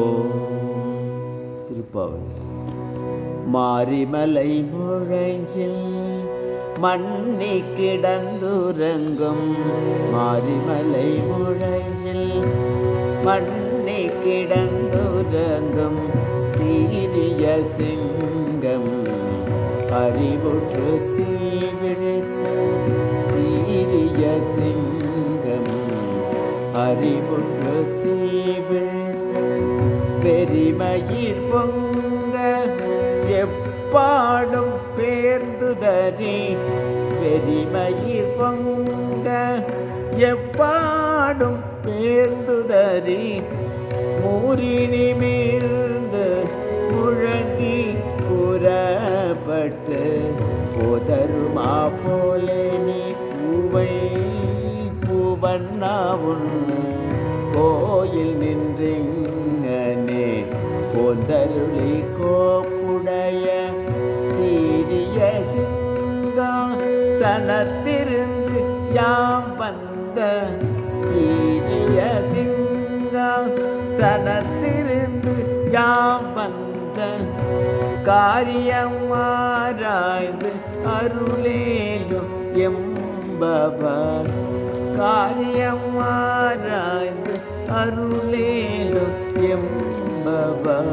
ஓம் திருப்பாவை. மாரிமலை முழைஞ்சில் மண்ணி கிடந்துறங்கும், மாரிமலை முழைஞ்சில் மண்ணி கிடந்துறங்கும் சீரிய சிங்கம் அறிவுற்று தீவிழித்த, சீரிய சிங்கம் அறிவுற்று தீவிழித்த பெருமயிர் பொங்க எப்பாடும் பேர்ந்துதறி, பெருமயிர் பொங்க எப்பாடும் பேர்ந்துதறி மூரினி மீர்ந்து முழங்கி புறப்பட்டு போதருமா போலே நீ பூவை பூவண்ணாவுன் கோயில் நின்றிங்கனே போந்தருளி கோப்புடைய சீரிய சிங்கா சனத்திருந்து யாம் வந்த, சீரிய சிங்கா சனத்திருந்து யாம் வந்த காரியம் ஆராய்ந்து அருளேலும் எம்பவர், காரியம் ஆராய்ந்து அருளேலும் எம்பவர்.